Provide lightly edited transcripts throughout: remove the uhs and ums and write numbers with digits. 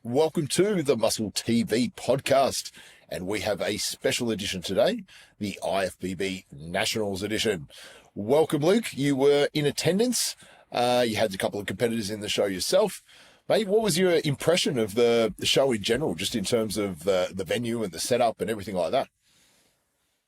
Welcome to the MuscleTV podcast, and we have a special edition today, the IFBB Nationals edition. Welcome, Luke. You were in attendance. You had a couple of competitors in the show yourself. Mate, what was your impression of the show in general, just in terms of the venue and the setup and everything like that?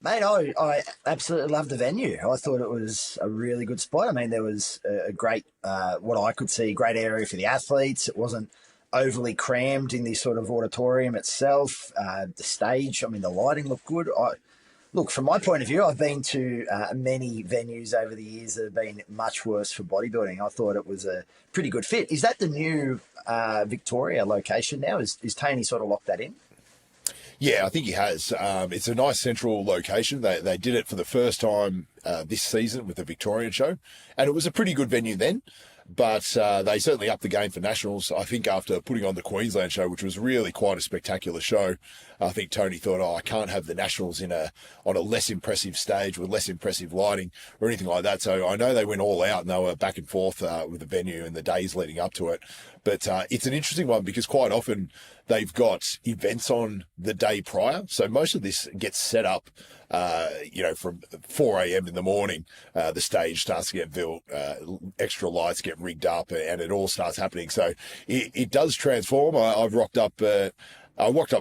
Mate, I absolutely loved the venue. I thought it was a really good spot. I mean, there was a great, what I could see, great area for the athletes. It wasn't overly crammed in the sort of auditorium itself. The stage, I mean, the lighting looked good. Look, from my point of view, I've been to many venues over the years that have been much worse for bodybuilding. I thought it was a pretty good fit. Is that the new Victoria location now? Is Tony sort of locked that in? Yeah, I think he has. It's a nice central location. They did it for the first time this season with the Victorian show, and it was a pretty good venue then. But they certainly upped the game for Nationals. I think after putting on the Queensland show, which was really quite a spectacular show, I think Tony thought, I can't have the Nationals on a less impressive stage with less impressive lighting or anything like that. So I know they went all out and they were back and forth with the venue and the days leading up to it. But it's an interesting one because quite often they've got events on the day prior. So most of this gets set up, from 4 a.m. in the morning. The stage starts to get built, extra lights get rigged up, and it all starts happening. So it does transform. I rocked up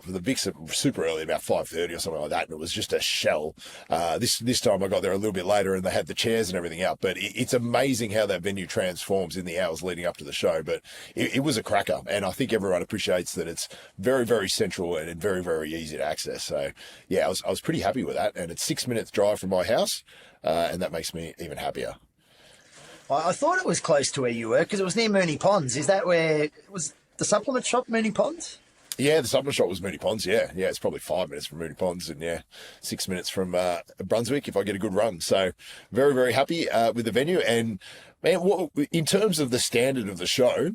with the Vic super early, about 5:30 or something like that, and it was just a shell. This time I got there a little bit later, and they had the chairs and everything out. But it's amazing how that venue transforms in the hours leading up to the show. But it was a cracker, and I think everyone appreciates that it's very, very central and very, very easy to access. So yeah, I was pretty happy with that, and it's 6 minutes drive from my house, and that makes me even happier. I thought it was close to where you were because it was near Moonee Ponds. Is that where it was the supplement shop, Moonee Ponds? Yeah, the supplement shop was Moonee Ponds, yeah. Yeah, it's probably 5 minutes from Moonee Ponds and, 6 minutes from Brunswick if I get a good run. So very, very happy with the venue. And, man, in terms of the standard of the show,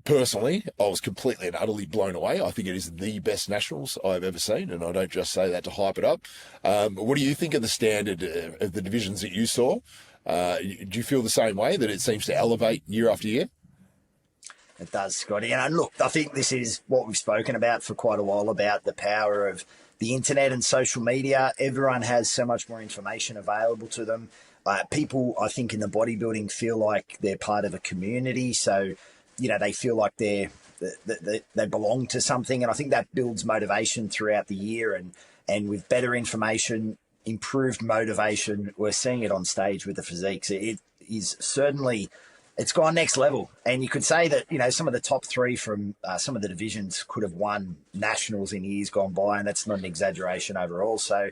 personally, I was completely and utterly blown away. I think it is the best Nationals I've ever seen, and I don't just say that to hype it up. What do you think of the standard of the divisions that you saw? Do you feel the same way, that it seems to elevate year after year? It does, Scotty. And look, I think this is what we've spoken about for quite a while, about the power of the internet and social media. Everyone has so much more information available to them. People, I think, in the bodybuilding feel like they're part of a community. So, they feel like they belong to something. And I think that builds motivation throughout the year. And with better information, improved motivation, we're seeing it on stage with the physiques. It is certainly... It's gone next level. And you could say that, some of the top three from some of the divisions could have won Nationals in years gone by, and that's not an exaggeration overall. So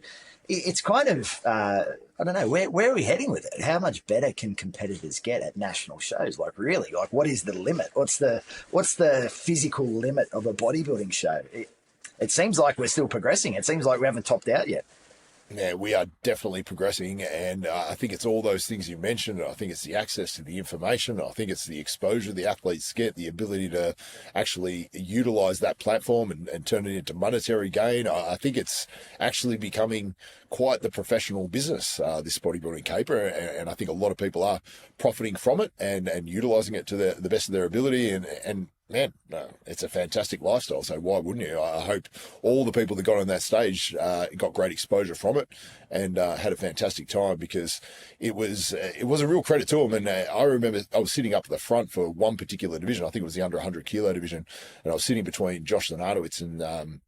it's kind of, I don't know, where are we heading with it? How much better can competitors get at national shows? Like, really, what is the limit? What's the physical limit of a bodybuilding show? It seems like we're still progressing. It seems like we haven't topped out yet. Yeah, we are definitely progressing, and I think it's all those things you mentioned. I think it's the access to the information. I think it's the exposure the athletes get, the ability to actually utilize that platform and turn it into monetary gain. I think it's actually becoming quite the professional business, this bodybuilding caper, and I think a lot of people are profiting from it and utilizing it to the best of their ability, and man, it's a fantastic lifestyle. So why wouldn't you? I hope all the people that got on that stage got great exposure from it and had a fantastic time, because it was a real credit to them. And I remember I was sitting up at the front for one particular division. I think it was the under 100 kilo division, and I was sitting between Josh Zanartowicz and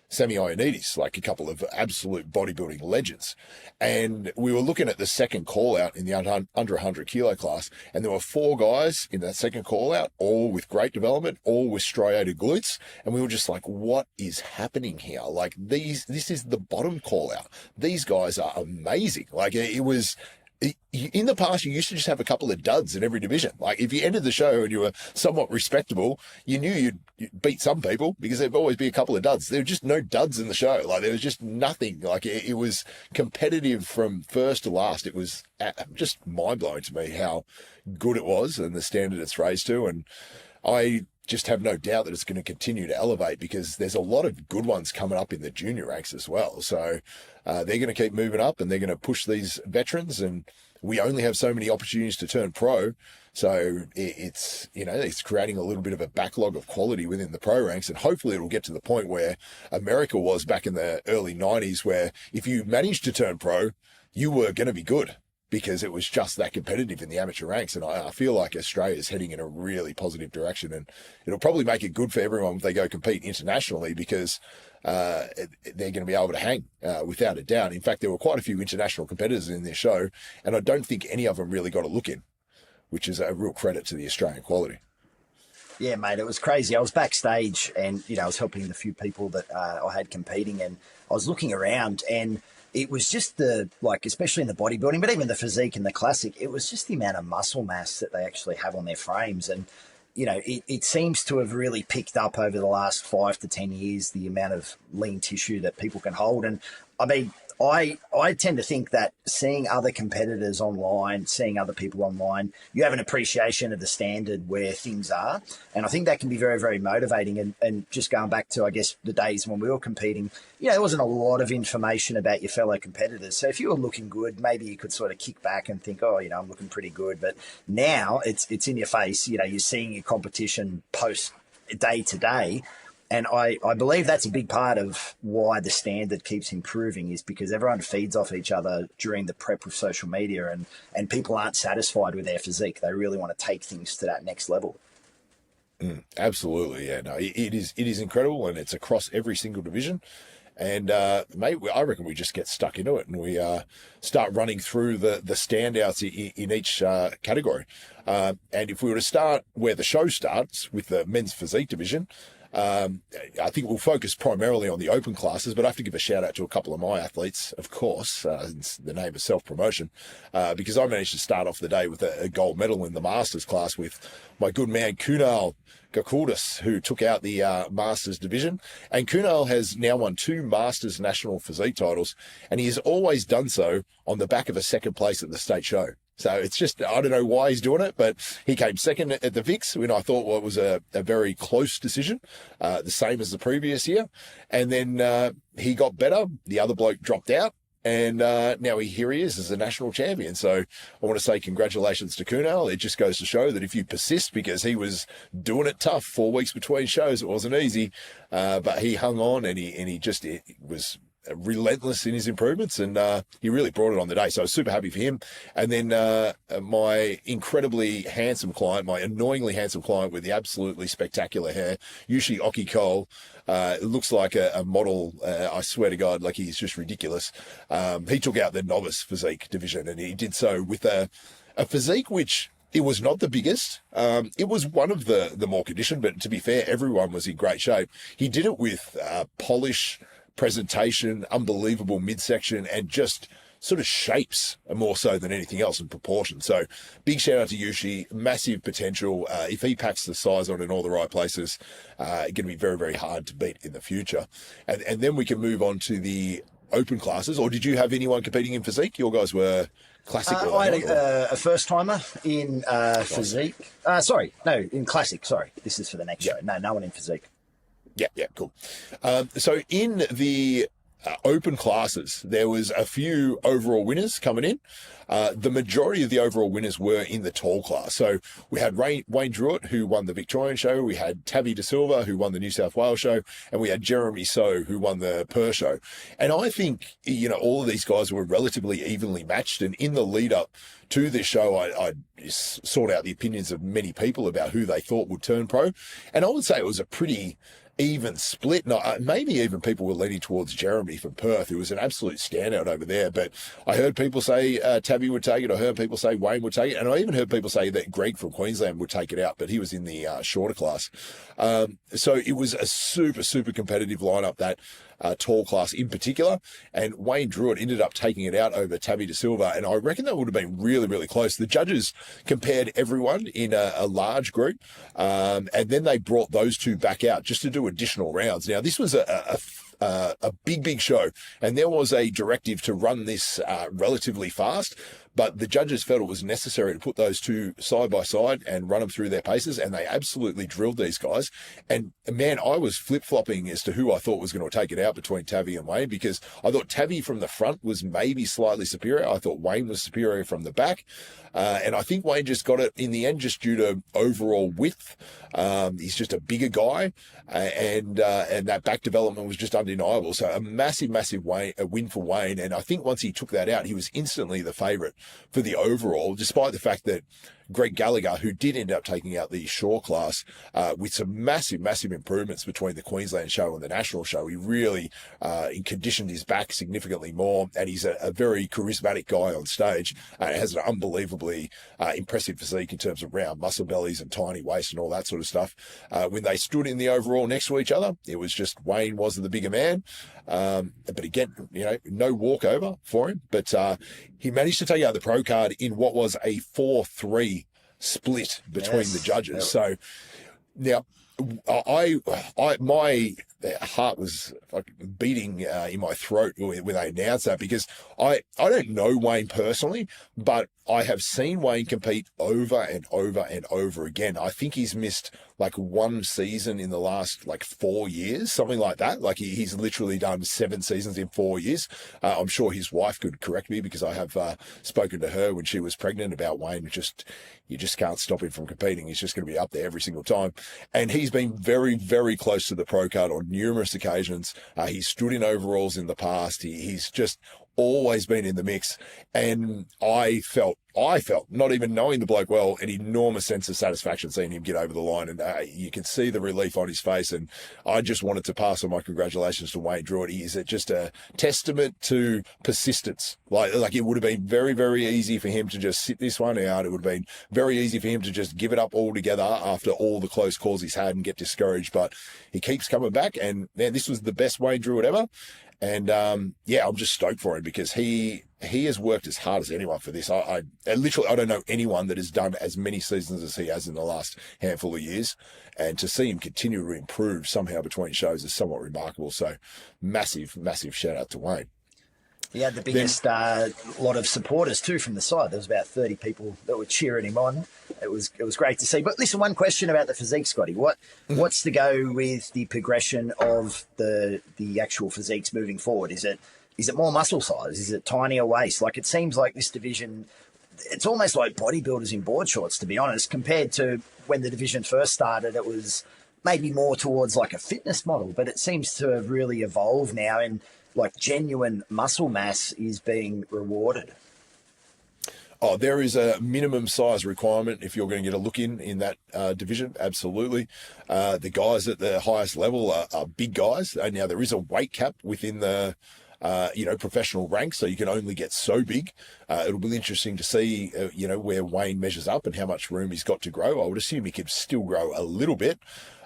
Sammy Ioannidis, like a couple of absolute bodybuilding legends. And we were looking at the second call out in the under 100 kilo class, and there were 4 guys in that second call out, all with great development, all with striated glutes. And we were just like, what is happening here? Like, this is the bottom call out. These guys are amazing. Like, it was... In the past, you used to just have a couple of duds in every division. Like, if you ended the show and you were somewhat respectable, you knew you'd beat some people because there'd always be a couple of duds. There were just no duds in the show. Like, there was just nothing. Like, it was competitive from first to last. It was just mind-blowing to me how good it was and the standard it's raised to. And I just have no doubt that it's going to continue to elevate, because there's a lot of good ones coming up in the junior ranks as well. So they're going to keep moving up, and they're going to push these veterans, and we only have so many opportunities to turn pro. So it's, you know, it's creating a little bit of a backlog of quality within the pro ranks. And hopefully it'll get to the point where America was back in the early 90s, where if you managed to turn pro, you were going to be good, because it was just that competitive in the amateur ranks. And I feel like Australia is heading in a really positive direction, and it'll probably make it good for everyone if they go compete internationally, because they're going to be able to hang without a doubt. In fact, there were quite a few international competitors in this show, and I don't think any of them really got a look in, which is a real credit to the Australian quality. Yeah, mate, it was crazy. I was backstage and, you know, I was helping the few people that I had competing, and I was looking around, and it was just the, like, especially in the bodybuilding, but even the physique and the classic, it was just the amount of muscle mass that they actually have on their frames. And, you know, it seems to have really picked up over the last 5 to 10 years, the amount of lean tissue that people can hold. And I mean, I tend to think that seeing other competitors online, seeing other people online, you have an appreciation of the standard where things are. And I think that can be very, very motivating. And just going back to, I guess, the days when we were competing, you know, there wasn't a lot of information about your fellow competitors. So if you were looking good, maybe you could sort of kick back and think, oh, you know, I'm looking pretty good. But now it's in your face. You know, you're seeing your competition post day to day. And I believe that's a big part of why the standard keeps improving, is because everyone feeds off each other during the prep with social media, and people aren't satisfied with their physique. They really want to take things to that next level. Absolutely. Yeah, no, it is incredible, and it's across every single division. And mate, I reckon we just get stuck into it, and we start running through the standouts in each category. And if we were to start where the show starts, with the men's physique division, I think we'll focus primarily on the open classes, but I have to give a shout out to a couple of my athletes, of course. It's the name of self-promotion, because I managed to start off the day with a gold medal in the Masters class with my good man Kunal Gakuldis, who took out the Masters division. And Kunal has now won 2 Masters national physique titles, and he has always done so on the back of a second place at the state show. So it's just, I don't know why he's doing it, but he came second at the VIX when I thought it was a very close decision, the same as the previous year. And then he got better. The other bloke dropped out. And now here he is as a national champion. So I want to say congratulations to Kunal. It just goes to show that if you persist, because he was doing it tough, 4 weeks between shows, it wasn't easy, but he hung on, and he just was relentless in his improvements, and he really brought it on the day. So I was super happy for him. And then my incredibly handsome client, my annoyingly handsome client with the absolutely spectacular hair, Yushi Okiko, looks like a model. I swear to God, like, he's just ridiculous. He took out the novice physique division, and he did so with a physique which, it was not the biggest. It was one of the more conditioned, but to be fair, everyone was in great shape. He did it with polish, presentation, unbelievable midsection, and just sort of shapes more so than anything else, in proportion. So big shout out to Yushi, massive potential. If he packs the size on in all the right places, going to be very, very hard to beat in the future. And then we can move on to the open classes. Or did you have anyone competing in physique? Your guys were classic? I had a first timer in physique. In classic. Sorry, this is for the next show. No one in physique. Yeah, cool. So in the open classes, there was a few overall winners coming in. The majority of the overall winners were in the tall class. So we had Wayne Druitt, who won the Victorian show. We had Tabby De Silva, who won the New South Wales show. And we had Jeremy So, who won the Perth show. And I think, you know, all of these guys were relatively evenly matched. And in the lead up to this show, I sought out the opinions of many people about who they thought would turn pro. And I would say it was a pretty even split. No, maybe even people were leaning towards Jeremy from Perth, who was an absolute standout over there. But I heard people say Tabby would take it. I heard people say Wayne would take it. And I even heard people say that Greg from Queensland would take it out, but he was in the shorter class. So it was a super, super competitive lineup, that tall class in particular. And Wayne Druitt ended up taking it out over Tabby De Silva. And I reckon that would have been really, really close. The judges compared everyone in a large group. And then they brought those two back out just to do additional rounds. Now, this was a big show, and there was a directive to run this relatively fast. But the judges felt it was necessary to put those two side by side and run them through their paces, and they absolutely drilled these guys. And man, I was flip-flopping as to who I thought was going to take it out between Tavi and Wayne, because I thought Tavi from the front was maybe slightly superior. I thought Wayne was superior from the back. And I think Wayne just got it in the end just due to overall width. He's just a bigger guy, and that back development was just undeniable. So a massive win for Wayne. And I think once he took that out, he was instantly the favourite for the overall, despite the fact that Greg Gallagher, who did end up taking out the Shaw class with some massive improvements between the Queensland show and the national show. He really conditioned his back significantly more, and he's a very charismatic guy on stage. Has an unbelievably impressive physique in terms of round muscle bellies and tiny waist and all that sort of stuff. When they stood in the overall next to each other, it was just Wayne was the bigger man. But again, no walkover for him. But he managed to take out the pro card in what was a 4-3 split between the judges. So now my heart was like beating in my throat when they announced that, because I don't know Wayne personally, but I have seen Wayne compete over and over and over again. I think he's missed like one season in the last like 4 years, something like that. Like he's literally done 7 seasons in 4 years. I'm sure his wife could correct me, because I have spoken to her when she was pregnant about Wayne. You just can't stop him from competing. He's just going to be up there every single time. And he's been very, very close to the pro card on numerous occasions. He's stood in overalls in the past. He's just always been in the mix. And I felt, not even knowing the bloke well, an enormous sense of satisfaction seeing him get over the line. And you could see the relief on his face. And I just wanted to pass on my congratulations to Wayne Druitt. He is just a testament to persistence. Like it would have been very, very easy for him to just sit this one out. It would have been very easy for him to just give it up altogether after all the close calls he's had and get discouraged. But he keeps coming back. And man, this was the best Wayne Druitt ever. And I'm just stoked for him, because he has worked as hard as anyone for this. I don't know anyone that has done as many seasons as he has in the last handful of years. And to see him continue to improve somehow between shows is somewhat remarkable. So massive shout out to Wayne. He had the biggest lot of supporters too from the side. There was about 30 people that were cheering him on. It was great to see. But listen, one question about the physique, Scotty. What's to go with the progression of the actual physiques moving forward? Is it more muscle size? Is it tinier waist? Like, it seems like this division, it's almost like bodybuilders in board shorts, to be honest, compared to when the division first started. It was maybe more towards like a fitness model, but it seems to have really evolved now, and like genuine muscle mass is being rewarded. Oh, there is a minimum size requirement if you're going to get a look in that division. Absolutely. The guys at the highest level are big guys. Now, there is a weight cap within the professional ranks, so you can only get so big. It'll be interesting to see, where Wayne measures up and how much room he's got to grow. I would assume he could still grow a little bit,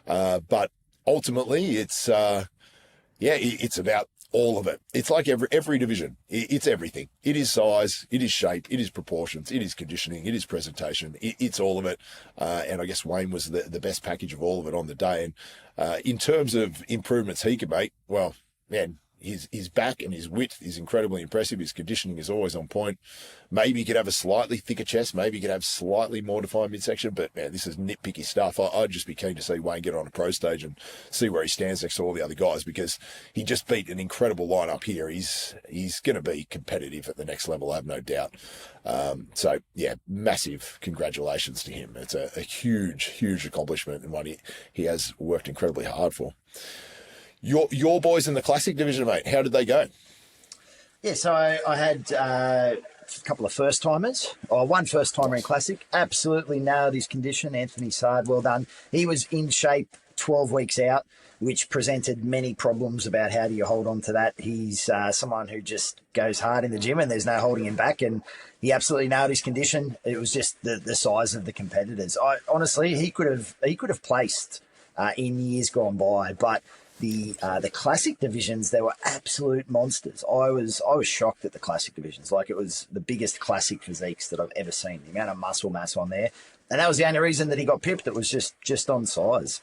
but ultimately it's about all of it. It's like every division. It's everything. It is size, it is shape, it is proportions, it is conditioning, it is presentation. It's all of it. And I guess Wayne was the best package of all of it on the day. And in terms of improvements he could make, well, man, his back and his width is incredibly impressive. His conditioning is always on point. Maybe he could have a slightly thicker chest. Maybe he could have slightly more defined midsection. But, man, this is nitpicky stuff. I'd just be keen to see Wayne get on a pro stage and see where he stands next to all the other guys, because he just beat an incredible lineup here. He's going to be competitive at the next level, I have no doubt. So, yeah, massive congratulations to him. It's a huge accomplishment, and one he has worked incredibly hard for. Your boys in the Classic Division, mate, how did they go? Yeah, so I had a couple of first-timers. One first-timer in Classic. Absolutely nailed his condition. Anthony Sard, well done. He was in shape 12 weeks out, which presented many problems about how do you hold on to that. He's someone who just goes hard in the gym, and there's no holding him back, and he absolutely nailed his condition. It was just the size of the competitors. Honestly, he could have placed in years gone by, but the Classic divisions, they were absolute monsters. I was shocked at the Classic divisions. Like, it was the biggest Classic physiques that I've ever seen. The amount of muscle mass on there, and that was the only reason that he got pipped. It was just on size.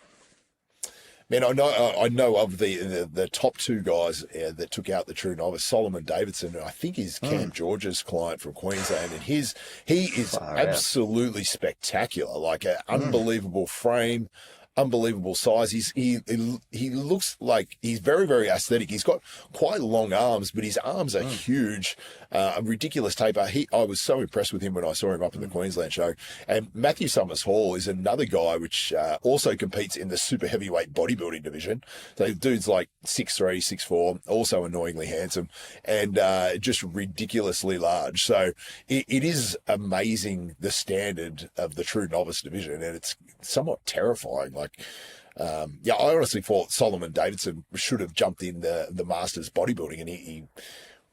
Man, I know of the top two guys that took out the true novice, Solomon Davidson, who I think is Cam George's client from Queensland, and he is absolutely spectacular, like an unbelievable frame, unbelievable size. He looks like he's very, very aesthetic. He's got quite long arms, but his arms are huge, a ridiculous taper. I was so impressed with him when I saw him up in the Queensland show. And Matthew Summers Hall is another guy which also competes in the super heavyweight bodybuilding division. So dude's like 6'3", 6'4", also annoyingly handsome, and just ridiculously large. So it is amazing, the standard of the true novice division, and it's somewhat terrifying. I honestly thought Solomon Davidson should have jumped in the Masters bodybuilding, and he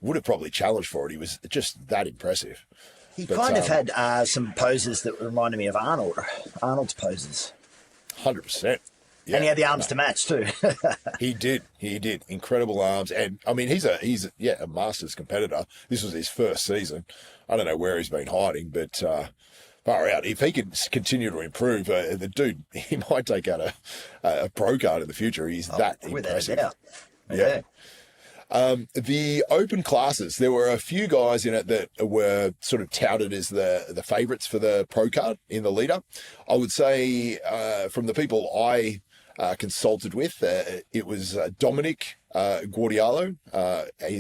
would have probably challenged for it. He was just that impressive. He kind of had some poses that reminded me of Arnold's poses. 100%. Yeah. And he had the arms to match too. He did. Incredible arms. And I mean, he's a Masters competitor. This was his first season. I don't know where he's been hiding, but far out. If he can continue to improve, the dude, he might take out a pro card in the future. He's that impressive. Yeah. The open classes, there were a few guys in it that were sort of touted as the favourites for the pro card in the lead-up. I would say from the people I consulted with, it was Dominic Guardiolo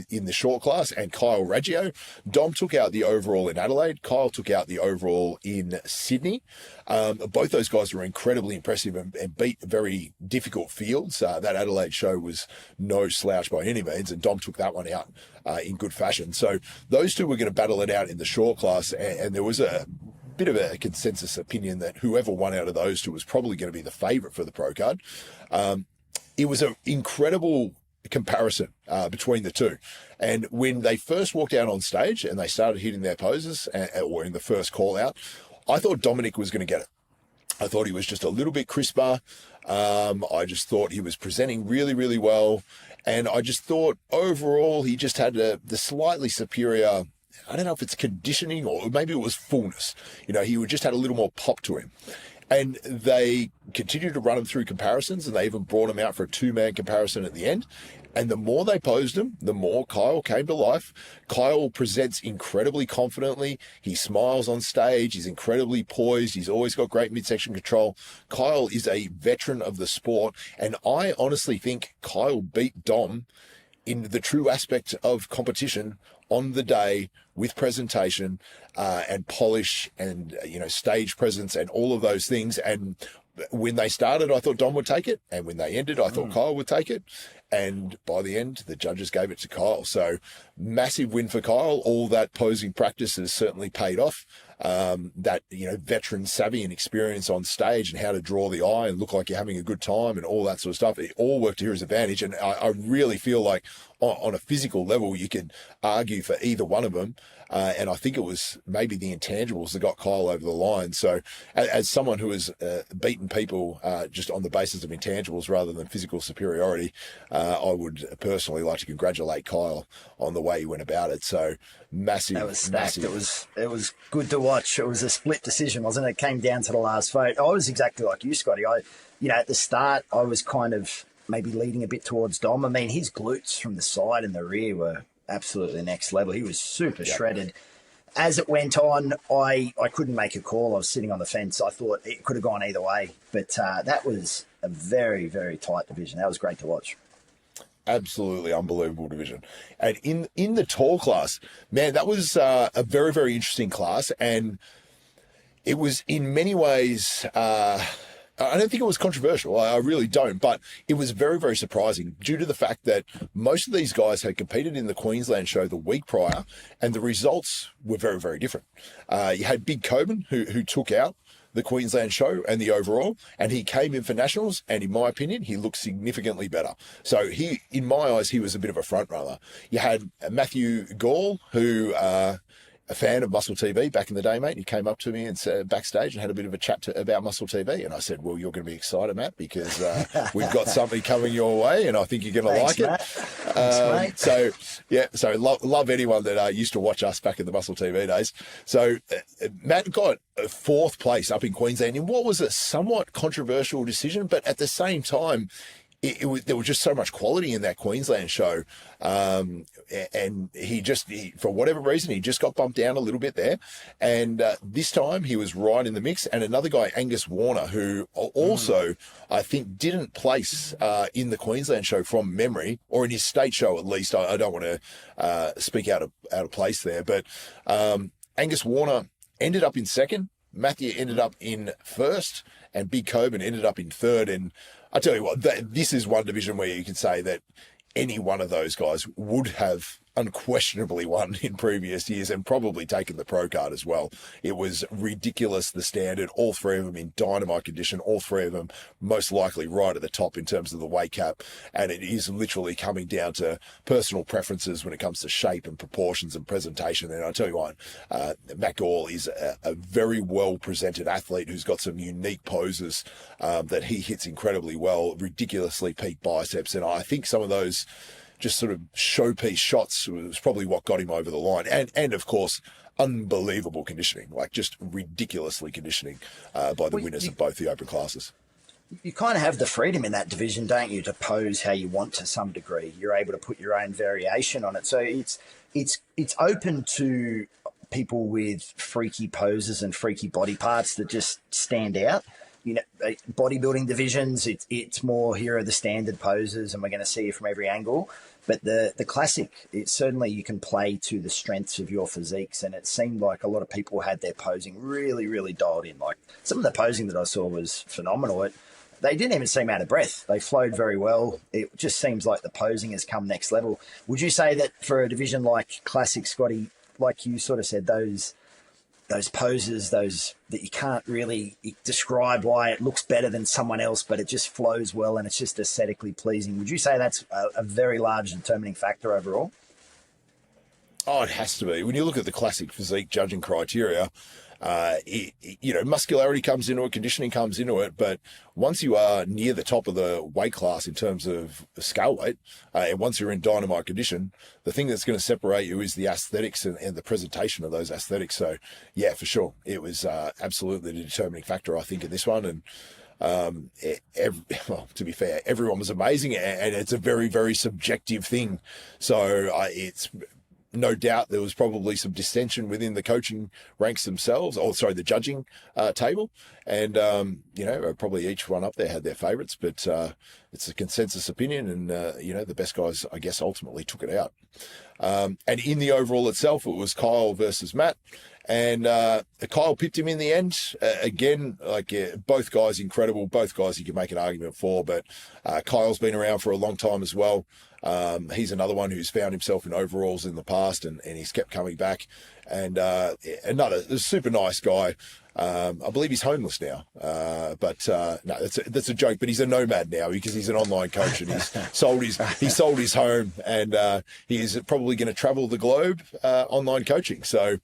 in the short class, and Kyle Raggio. Dom took out the overall in Adelaide. Kyle took out the overall in Sydney. Both those guys were incredibly impressive and beat very difficult fields. That Adelaide show was no slouch by any means, and Dom took that one out in good fashion. So those two were going to battle it out in the short class, and there was a bit of a consensus opinion that whoever won out of those two was probably going to be the favourite for the pro card. It was an incredible comparison between the two, and when they first walked out on stage and they started hitting their poses, or in the first call out, I thought Dominic was going to get it. I thought he was just a little bit crisper. I just thought he was presenting really, really well, and I just thought overall he just had the slightly superior, I don't know if it's conditioning or maybe it was fullness. He just had a little more pop to him. And they continued to run him through comparisons, and they even brought him out for a two-man comparison at the end. And the more they posed him, the more Kyle came to life. Kyle presents incredibly confidently. He smiles on stage. He's incredibly poised. He's always got great midsection control. Kyle is a veteran of the sport. And I honestly think Kyle beat Dom in the true aspect of competition on the day, with presentation and polish and stage presence and all of those things. And when they started, I thought Dom would take it, and when they ended, I thought Kyle would take it. And by the end, the judges gave it to Kyle. So massive win for Kyle. All that posing practice has certainly paid off. That veteran savvy and experience on stage and how to draw the eye and look like you're having a good time and all that sort of stuff, it all worked to his advantage. And I really feel like on a physical level, you could argue for either one of them. And I think it was maybe the intangibles that got Kyle over the line. So as someone who has beaten people just on the basis of intangibles rather than physical superiority, I would personally like to congratulate Kyle on the way he went about it. So massive. That was stacked. Massive. It was good to watch. It was a split decision, wasn't it? It came down to the last vote. I was exactly like you, Scotty. At the start, I was kind of maybe leading a bit towards Dom. I mean, his glutes from the side and the rear were absolutely next level. He was super shredded. As it went on, I couldn't make a call. I was sitting on the fence. I thought it could have gone either way. But that was a very, very tight division. That was great to watch. Absolutely unbelievable division. And in the tall class, man, that was a very, very interesting class. And it was in many ways, I don't think it was controversial. I really don't. But it was very, very surprising due to the fact that most of these guys had competed in the Queensland show the week prior, and the results were very, very different. You had Big Coben, who took out the Queensland show and the overall, and he came in for nationals, and in my opinion, he looked significantly better. So in my eyes, he was a bit of a front runner. You had Matthew Gall, who a fan of MuscleTV back in the day, mate. He came up to me and said backstage and had a bit of a chat about MuscleTV, and I said, "Well, you're going to be excited, Matt, because we've got something coming your way, and I think you're going to like Matt. it." Thanks, mate. So love anyone that used to watch us back in the MuscleTV days. So Matt got fourth place up in Queensland in what was a somewhat controversial decision, but at the same time, there was just so much quality in that Queensland show. And for whatever reason, he just got bumped down a little bit there. And this time he was right in the mix. And another guy, Angus Warner, who also, I think, didn't place in the Queensland show from memory, or in his state show at least. I don't want to speak out of place there. But Angus Warner ended up in second. Matthew ended up in first. And Big Coburn ended up in third. And I tell you what, this is one division where you can say that any one of those guys would have unquestionably won in previous years and probably taken the pro card as well. It was ridiculous, the standard, all three of them in dynamite condition, all three of them most likely right at the top in terms of the weight cap. And it is literally coming down to personal preferences when it comes to shape and proportions and presentation. And I tell you what, Matt Gall is a very well presented athlete who's got some unique poses that he hits incredibly well, ridiculously peak biceps. And I think some of those just sort of showpiece shots was probably what got him over the line. And of course, unbelievable conditioning, like just ridiculously conditioning by the winners of both the open classes. You kind of have the freedom in that division, don't you, to pose how you want to some degree. You're able to put your own variation on it. So it's open to people with freaky poses and freaky body parts that just stand out. You know, bodybuilding divisions, it's more, here are the standard poses and we're going to see you from every angle. But the classic, certainly you can play to the strengths of your physiques. And it seemed like a lot of people had their posing really, really dialed in. Like some of the posing that I saw was phenomenal. They didn't even seem out of breath. They flowed very well. It just seems like the posing has come next level. Would you say that for a division like Classic, Scotty, like you sort of said, those poses, those that you can't really describe why it looks better than someone else, but it just flows well and it's just aesthetically pleasing. Would you say that's a very large determining factor overall? Oh, it has to be. When you look at the Classic Physique judging criteria, muscularity comes into it, conditioning comes into it, but once you are near the top of the weight class in terms of scale weight, and once you're in dynamite condition, the thing that's going to separate you is the aesthetics and the presentation of those aesthetics. So, yeah, for sure, it was absolutely the determining factor, I think, in this one. And to be fair, everyone was amazing, and it's a very, very subjective thing. So it's no doubt there was probably some dissension within the coaching ranks themselves, the judging table. And, probably each one up there had their favourites, but it's a consensus opinion. And, the best guys, I guess, ultimately took it out. And in the overall itself, it was Kyle versus Matt. And Kyle pipped him in the end. Both guys incredible. Both guys you can make an argument for, but Kyle's been around for a long time as well. He's another one who's found himself in overalls in the past, and he's kept coming back. And another super nice guy. I believe he's homeless now. No, that's a joke, but he's a nomad now because he's an online coach, and he sold his home, and he is probably going to travel the globe online coaching. So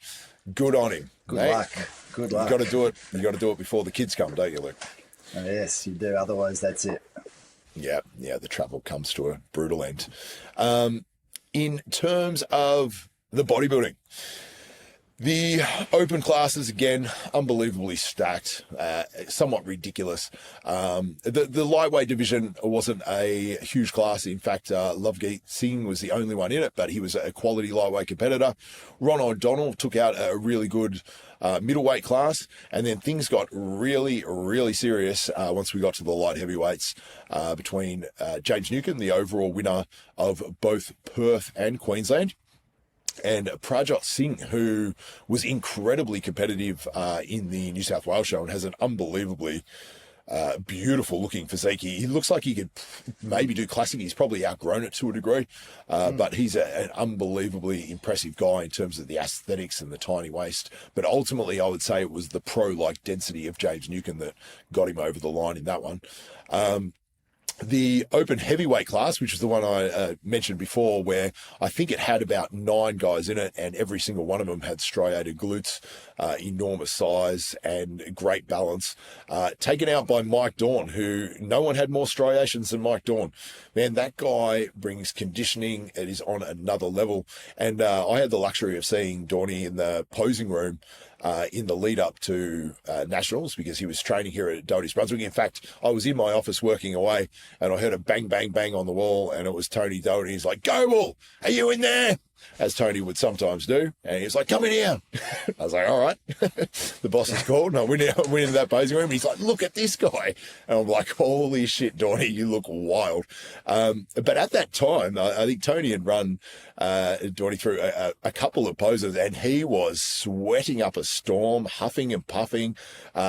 good on him. Good luck. Good luck. You got to do it. You got to do it before the kids come, don't you, Luke? Oh, yes, you do. Otherwise, that's it. Yeah, the travel comes to a brutal end. In terms of the bodybuilding, the open classes, again, unbelievably stacked, somewhat ridiculous. The lightweight division wasn't a huge class. In fact, Lovegeet Singh was the only one in it, but he was a quality lightweight competitor. Ron O'Donnell took out a really good middleweight class, and then things got really, really serious once we got to the light heavyweights between James Newcombe, the overall winner of both Perth and Queensland, and Prajot Singh, who was incredibly competitive in the New South Wales show and has an unbelievably beautiful looking physique. He looks like he could maybe do classic. He's probably outgrown it to a degree, but he's an unbelievably impressive guy in terms of the aesthetics and the tiny waist. But ultimately, I would say it was the pro-like density of James Newcombe that got him over the line in that one. The open heavyweight class, which is the one I mentioned before, where I think it had about 9 guys in it, and every single one of them had striated glutes, enormous size and great balance. Taken out by Mike Dawn, who no one had more striations than Mike Dawn. Man, that guy brings conditioning. It is on another level. And I had the luxury of seeing Dawny in the posing room in the lead up to Nationals, because he was training here at Doherty's Brunswick. In fact, I was in my office working away and I heard a bang, bang, bang on the wall, and it was Tony Doherty. He's like, "Goble, are you in there?" As Tony would sometimes do. And he was like, "Come in here." I was like, "All right." The boss is called, and I went into that posing room, and he's like, "Look at this guy." And I'm like, "Holy shit, Donnie, you look wild." But at that time, I think Tony had run Donnie through a couple of poses, and he was sweating up a storm, huffing and puffing.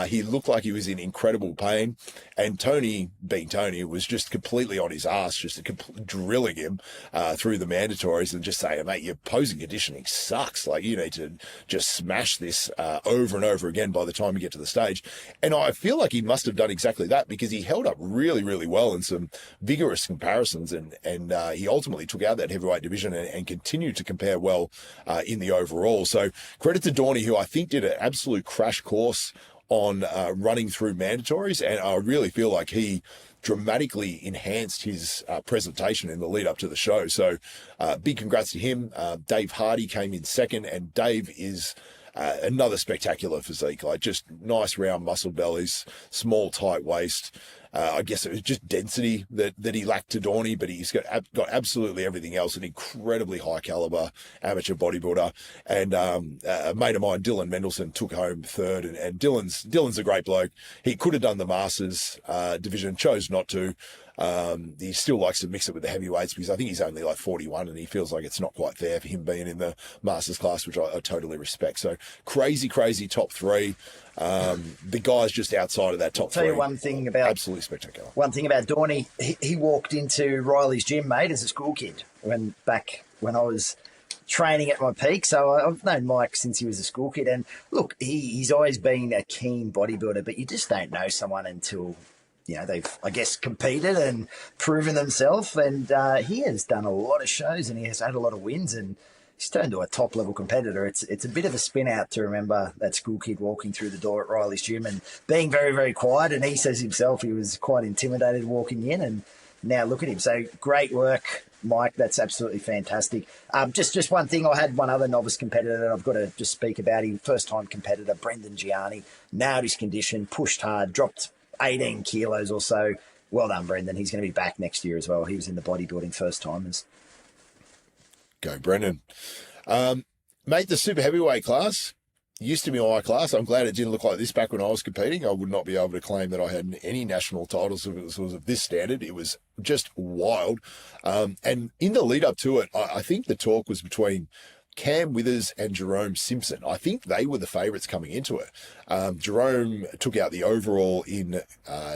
He looked like he was in incredible pain. And Tony, being Tony, was just completely on his ass, just drilling him through the mandatories and just saying, "Mate, your posing conditioning sucks. Like, you need to just smash this over and over again by the time you get to the stage." And I feel like he must have done exactly that, because he held up really, really well in some vigorous comparisons, and he ultimately took out that heavyweight division and continued to compare well in the overall. So credit to Dorney, who I think did an absolute crash course on running through mandatories, and I really feel like he dramatically enhanced his presentation in the lead up to the show. So big congrats to him. Dave Hardy came in second, and Dave is another spectacular physique, like just nice round muscle bellies, small tight waist. I guess it was just density that he lacked to Dorney, but he's got absolutely everything else. An incredibly high caliber amateur bodybuilder. And a mate of mine, Dylan Mendelsohn, took home third. And Dylan's a great bloke. He could have done the Masters division, chose not to. He still likes to mix it with the heavyweights, because I think he's only like 41 and he feels like it's not quite there for him being in the Masters class, which I totally respect. So crazy top three. The guy's just outside of that top three. I'll tell you one thing about absolutely spectacular. One thing about Dorney, he walked into Riley's gym, mate, as a school kid when I was training at my peak. So I've known Mike since he was a school kid. And look, he's always been a keen bodybuilder, but you just don't know someone until, you know, they've, I guess, competed and proven themselves. And he has done a lot of shows and he has had a lot of wins, and he's turned to a top-level competitor. It's a bit of a spin-out to remember that school kid walking through the door at Riley's gym and being very, very quiet. And he says himself he was quite intimidated walking in, and now look at him. So great work, Mike. That's absolutely fantastic. Just one thing. I had one other novice competitor that I've got to just speak about. He first-time competitor, Brendan Gianni, nailed his condition, pushed hard, dropped 18 kilos or so. Well done, Brendan. He's going to be back next year as well. He was in the bodybuilding first-timers. Go, Brendan. Mate, the super heavyweight class used to be my class. I'm glad it didn't look like this back when I was competing. I would not be able to claim that I had any national titles if it was of this standard. It was just wild. And in the lead up to it, I think the talk was between Cam Withers and Jerome Simpson. I think they were the favourites coming into it. Jerome took out the overall in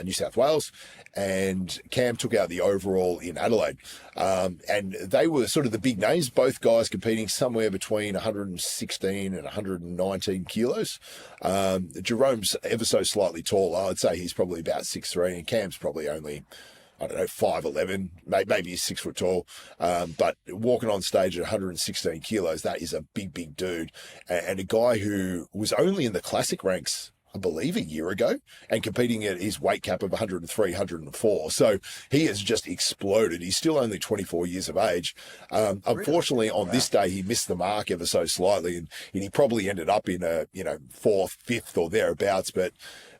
New South Wales, and Cam took out the overall in Adelaide. And they were sort of the big names, both guys competing somewhere between 116 and 119 kilos. Jerome's ever so slightly taller. I'd say he's probably about 6'3", and Cam's probably only, I don't know, 5'11", maybe he's 6 foot tall. But walking on stage at 116 kilos, that is a big dude. And a guy who was only in the classic ranks, I believe, a year ago, and competing at his weight cap of 103, 104. So he has just exploded. He's still only 24 years of age. Unfortunately, on this day, he missed the mark ever so slightly, and he probably ended up in a, fourth, fifth or thereabouts. But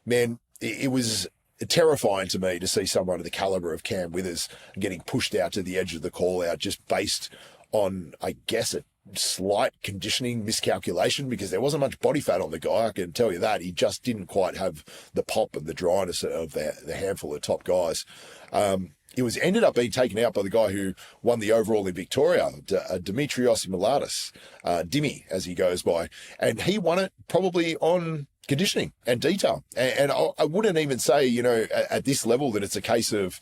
man, it was terrifying to me to see someone of the caliber of Cam Withers getting pushed out to the edge of the call out just based on, I guess, a slight conditioning miscalculation, because there wasn't much body fat on the guy. I can tell you that. He just didn't quite have the pop and the dryness of the handful of top guys. It was ended up being taken out by the guy who won the overall in Victoria, Dimitrios Miladis, Dimmy, as he goes by. And he won it probably on conditioning and detail. And I wouldn't even say, at this level that it's a case of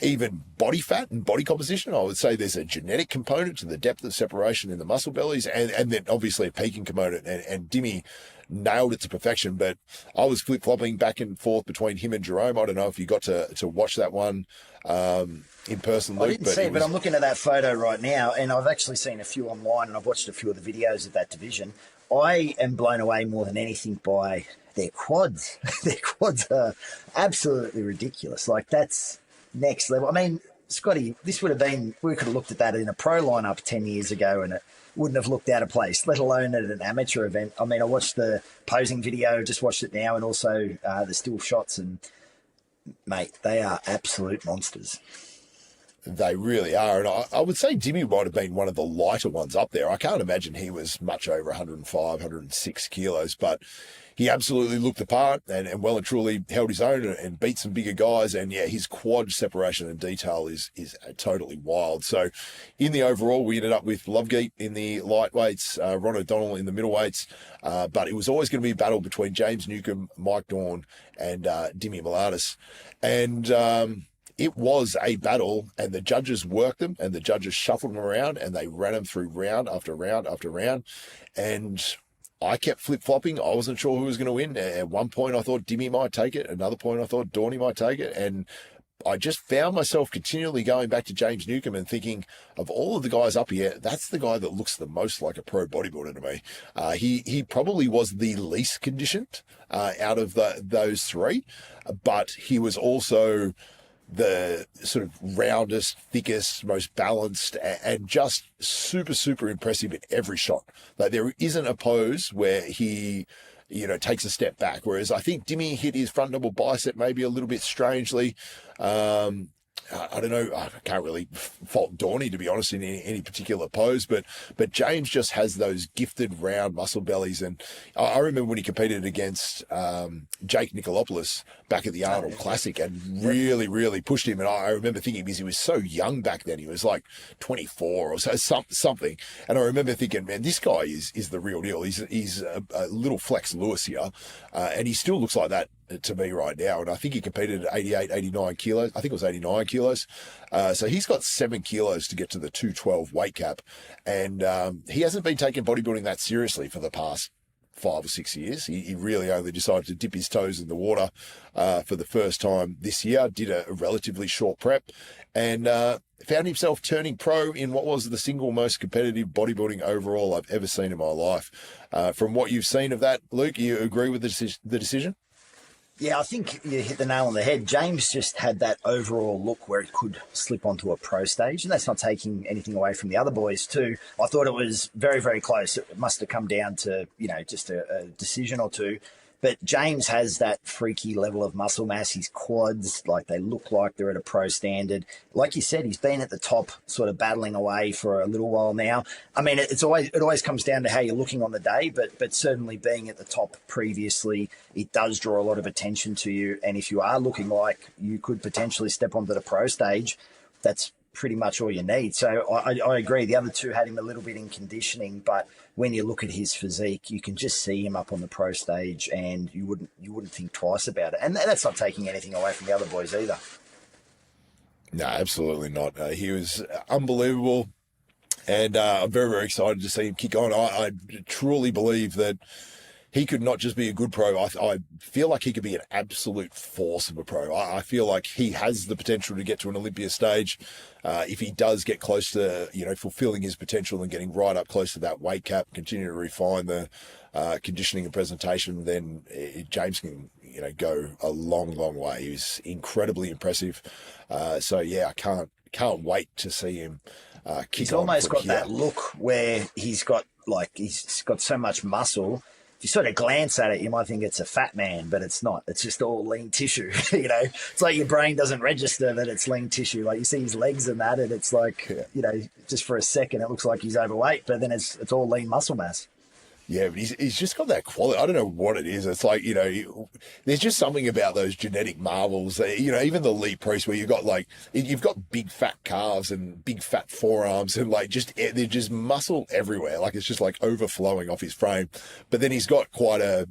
even body fat and body composition. I would say there's a genetic component to the depth of separation in the muscle bellies, and then obviously a peaking component. And Dimmy nailed it to perfection. But I was flip-flopping back and forth between him and Jerome. I don't know if you got to watch that one in person, Luke. I didn't see it, but I'm looking at that photo right now, and I've actually seen a few online, and I've watched a few of the videos of that division. I am blown away more than anything by their quads. Their quads are absolutely ridiculous. Like, that's next level. I mean, Scotty, this would have been, we could have looked at that in a pro lineup 10 years ago, and wouldn't have looked out of place, let alone at an amateur event. I mean, I watched the posing video, just watched it now, and also the still shots, and mate, they are absolute monsters. They really are. And I would say Dimmy might have been one of the lighter ones up there. I can't imagine he was much over 105, 106 kilos, but he absolutely looked the part and well and truly held his own and beat some bigger guys. And yeah, his quad separation and detail is totally wild. So in the overall, we ended up with Lovegeet in the lightweights, Ron O'Donnell in the middleweights. But it was always going to be a battle between James Newcombe, Mike Dawn, and Dimmy Miladis. And it was a battle, and the judges worked them, and the judges shuffled them around, and they ran them through round after round after round. And I kept flip-flopping. I wasn't sure who was going to win. At one point, I thought Dimmy might take it. Another point, I thought Dawny might take it. And I just found myself continually going back to James Newcombe and thinking, of all of the guys up here, that's the guy that looks the most like a pro bodybuilder to me. He probably was the least conditioned out of those three, but he was also the sort of roundest, thickest, most balanced, and just super, super impressive in every shot. Like, there isn't a pose where he, takes a step back. Whereas I think Dimmy hit his front double bicep maybe a little bit strangely. I don't know. I can't really fault Dawny, to be honest, in any particular pose, but James just has those gifted round muscle bellies. And I remember when he competed against Jake Nicolopoulos back at the Arnold Classic and really, really pushed him. And I remember thinking, because he was so young back then, he was like 24 or so, something. And I remember thinking, man, this guy is the real deal. He's a little Flex Lewis here, and he still looks like that to me right now. And I think he competed at 88, 89 kilos. I think it was 89 kilos. So he's got 7 kilos to get to the 212 weight cap. And he hasn't been taking bodybuilding that seriously for the past 5 or 6 years. He really only decided to dip his toes in the water for the first time this year, did a relatively short prep, and found himself turning pro in what was the single most competitive bodybuilding overall I've ever seen in my life. From what you've seen of that, Luke, you agree with the decision? Yeah, I think you hit the nail on the head. James just had that overall look where it could slip onto a pro stage, and that's not taking anything away from the other boys too. I thought it was very, very close. It must have come down to, just a decision or two. But James has that freaky level of muscle mass. His quads, they look like they're at a pro standard. Like you said, he's been at the top, sort of battling away for a little while now. I mean, it always comes down to how you're looking on the day, but certainly being at the top previously, it does draw a lot of attention to you. And if you are looking like you could potentially step onto the pro stage, that's pretty much all you need. So I agree. The other two had him a little bit in conditioning, but when you look at his physique, you can just see him up on the pro stage, and you wouldn't think twice about it. And that's not taking anything away from the other boys either. No, absolutely not. He was unbelievable, and I'm very, very excited to see him kick on. I truly believe that he could not just be a good pro. I feel like he could be an absolute force of a pro. I feel like he has the potential to get to an Olympia stage. If he does get close to, fulfilling his potential and getting right up close to that weight cap, continue to refine the conditioning and presentation, then James can, go a long, long way. He's incredibly impressive. So yeah, I can't wait to see him kick on. He's almost got that look where he's got so much muscle. If you sort of glance at it, you might think it's a fat man, but it's not. It's just all lean tissue. It's like your brain doesn't register that it's lean tissue. Like, you see his legs and that, and it's like, just for a second, it looks like he's overweight, but then it's all lean muscle mass. Yeah, but he's just got that quality. I don't know what it is. It's like, there's just something about those genetic marvels. Even the Lee Priest, where you've got big fat calves and big fat forearms, and there's just muscle everywhere. Like, it's just overflowing off his frame. But then he's got quite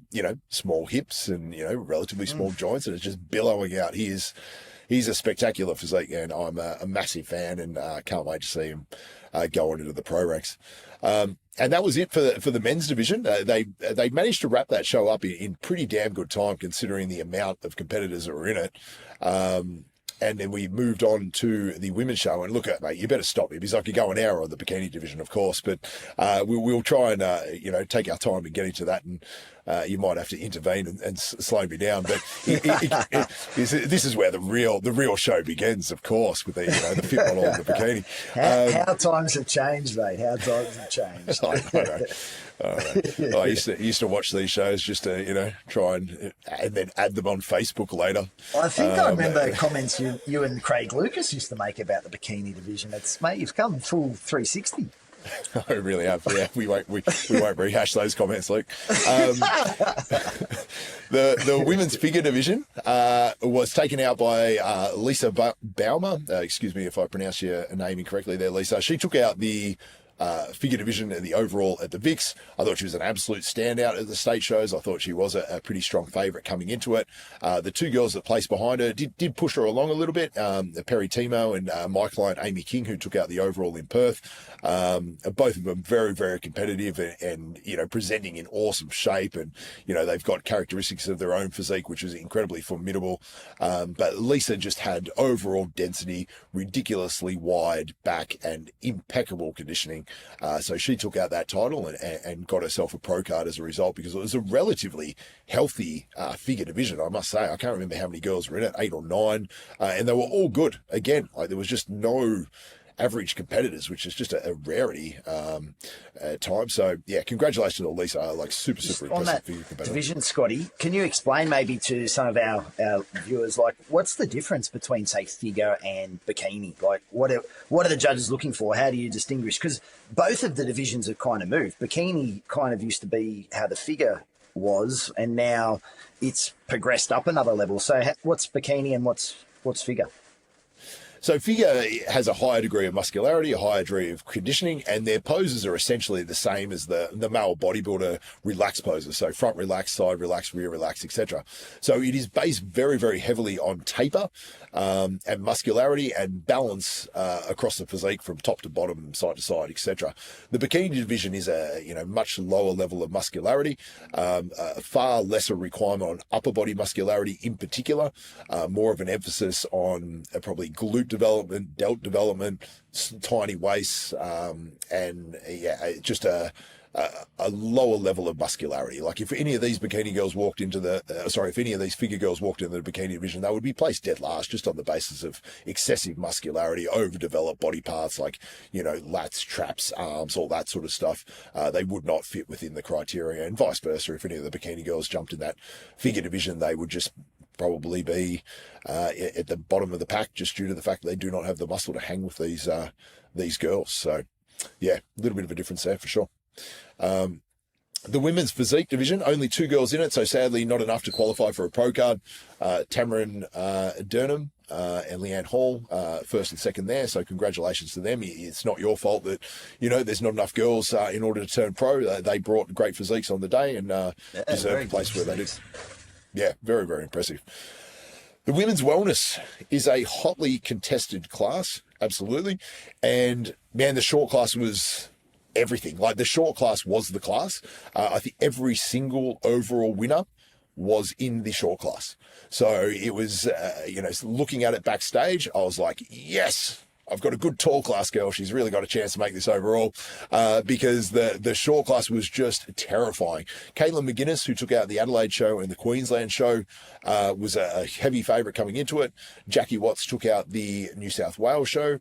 small hips and, relatively small joints, and it's just billowing out. He's a spectacular physique, and I'm a massive fan, and can't wait to see him go on into the pro ranks. And that was it for the men's division. They managed to wrap that show up in pretty damn good time, considering the amount of competitors that were in it. And then we moved on to the women's show. And look, mate, you better stop me, because I could go an hour on the Bikini Division, of course. But we'll try and take our time in getting to that. And you might have to intervene and slow me down. But this is where the real show begins, of course, with the the fit model and the bikini. How times have changed, mate. How times have changed. I know. I used to watch these shows just to try and then add them on Facebook later. I think I remember comments you and Craig Lucas used to make about the Bikini Division. Mate, you've come full 360. I really have. Yeah, we won't rehash those comments, Luke. The women's figure division was taken out by Lisa Baumer. Excuse me if I pronounce your name incorrectly there, Lisa. She took out the figure division and the overall at the VIX. I thought she was an absolute standout at the state shows. I thought she was a pretty strong favourite coming into it. The two girls that placed behind her did push her along a little bit. Perry Timo and my client Amy King, who took out the overall in Perth. Both of them very, very competitive and presenting in awesome shape. And, they've got characteristics of their own physique, which is incredibly formidable. But Lisa just had overall density, ridiculously wide back and impeccable conditioning. So she took out that title and got herself a pro card as a result, because it was a relatively healthy figure division, I must say. I can't remember how many girls were in it, 8 or 9, and they were all good. Again, there was just no average competitors, which is just a rarity at times. So yeah, congratulations to Lisa. Super impressive on that figure competitor. Division, Scotty, can you explain maybe to some of our viewers, what's the difference between, say, figure and bikini? What are the judges looking for? How do you distinguish? Because both of the divisions have kind of moved. Bikini kind of used to be how the figure was, and now it's progressed up another level. So what's bikini and what's figure? So figure has a higher degree of muscularity, a higher degree of conditioning, and their poses are essentially the same as the male bodybuilder relaxed poses. So front relaxed, side relaxed, rear relaxed, etc. So it is based very, very heavily on taper and muscularity and balance across the physique from top to bottom, side to side, etc. The bikini division is a much lower level of muscularity, a far lesser requirement on upper body muscularity in particular, more of an emphasis on probably glute development, delt development, tiny waists, and just a lower level of muscularity. Like if any of these bikini girls walked into if any of these figure girls walked into the bikini division, they would be placed dead last just on the basis of excessive muscularity, overdeveloped body parts like, lats, traps, arms, all that sort of stuff. They would not fit within the criteria, and vice versa. If any of the bikini girls jumped in that figure division, they would just probably be at the bottom of the pack, just due to the fact that they do not have the muscle to hang with these girls. So yeah, a little bit of a difference there for sure. The women's physique division, only 2 girls in it, so sadly not enough to qualify for a pro card. Tamarin Durnham and Leanne Hall, first and second there, so congratulations to them. It's not your fault that, there's not enough girls in order to turn pro. They brought great physiques on the day and deserve the place where they do. Yeah, very, very impressive. The women's wellness is a hotly contested class, absolutely. And, man, the short class was everything. The short class was the class. I think every single overall winner was in the short class. So it was, looking at it backstage, I was like, yes, I've got a good tall class girl. She's really got a chance to make this overall, because the short class was just terrifying. Caitlin McGuinness, who took out the Adelaide show and the Queensland show, was a heavy favourite coming into it. Jackie Watts took out the New South Wales show.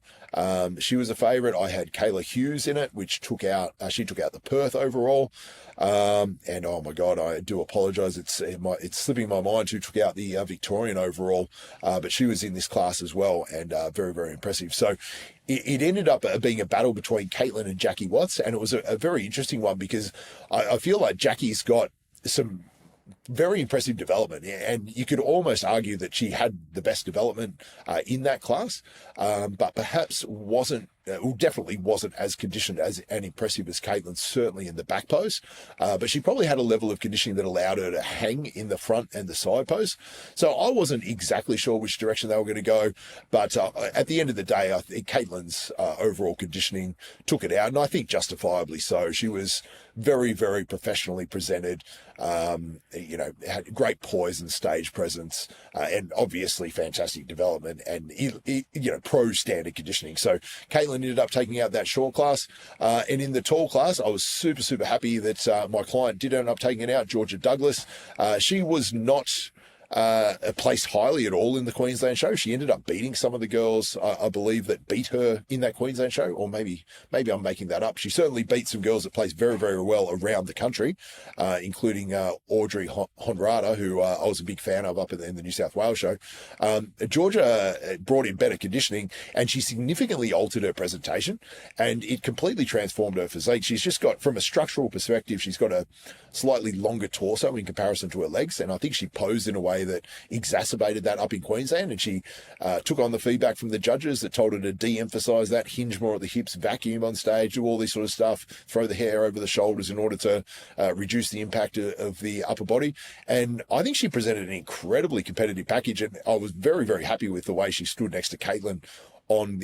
She was a favourite. I had Kayla Hughes in it, which she took out the Perth overall. And oh my God, I do apologise. It's slipping my mind who took out the Victorian overall, but she was in this class as well, and very, very impressive. So it ended up being a battle between Caitlin and Jackie Watts, and it was a very interesting one, because I feel like Jackie's got some very impressive development, and you could almost argue that she had the best development in that class, but perhaps definitely wasn't as conditioned and impressive as Caitlin, certainly in the back pose, but she probably had a level of conditioning that allowed her to hang in the front and the side pose. So I wasn't exactly sure which direction they were going to go, but at the end of the day, I think Caitlin's overall conditioning took it out, and I think justifiably so. She was very, very professionally presented. had great poise and stage presence, and obviously fantastic development and, pro standard conditioning. So Caitlin ended up taking out that short class. And in the tall class, I was super, super happy that my client did end up taking it out, Georgia Douglas. She was not placed highly at all in the Queensland show. She ended up beating some of the girls, I believe, that beat her in that Queensland show, or maybe I'm making that up. She certainly beat some girls that placed very, very well around the country, including Audrey Honrada, who I was a big fan of up in the New South Wales show. Georgia brought in better conditioning, and she significantly altered her presentation, and it completely transformed her physique. She's just got, from a structural perspective, she's got a slightly longer torso in comparison to her legs, and I think she posed in a way that exacerbated that up in Queensland, and she took on the feedback from the judges that told her to de-emphasize that, hinge more at the hips, vacuum on stage, do all this sort of stuff, throw the hair over the shoulders in order to reduce the impact of the upper body. And I think she presented an incredibly competitive package, and I was very, very happy with the way she stood next to Caitlin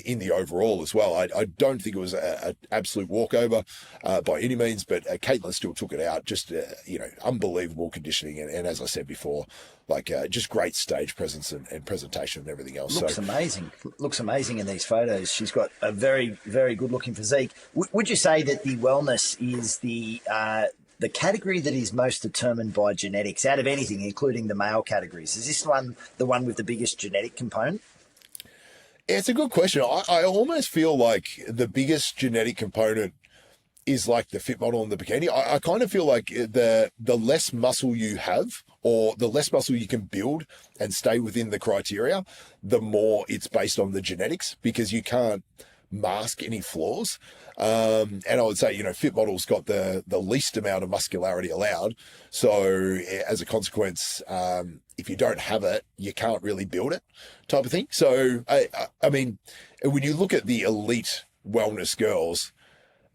in the overall as well. I don't think it was an absolute walkover by any means, but Caitlin still took it out. Just unbelievable conditioning, and as I said before, just great stage presence and presentation and everything else. Looks amazing. Looks amazing in these photos. She's got a very, very good looking physique. Would you say that the wellness is the category that is most determined by genetics out of anything, including the male categories? Is this one the one with the biggest genetic component? It's a good question. I almost feel like the biggest genetic component is like the fit model and the bikini. I kind of feel like the less muscle you have, or the less muscle you can build and stay within the criteria, the more it's based on the genetics, because you can't mask any flaws. And I would say, fit model's got the least amount of muscularity allowed. So as a consequence, if you don't have it, you can't really build it, type of thing. So, I mean, when you look at the elite wellness girls,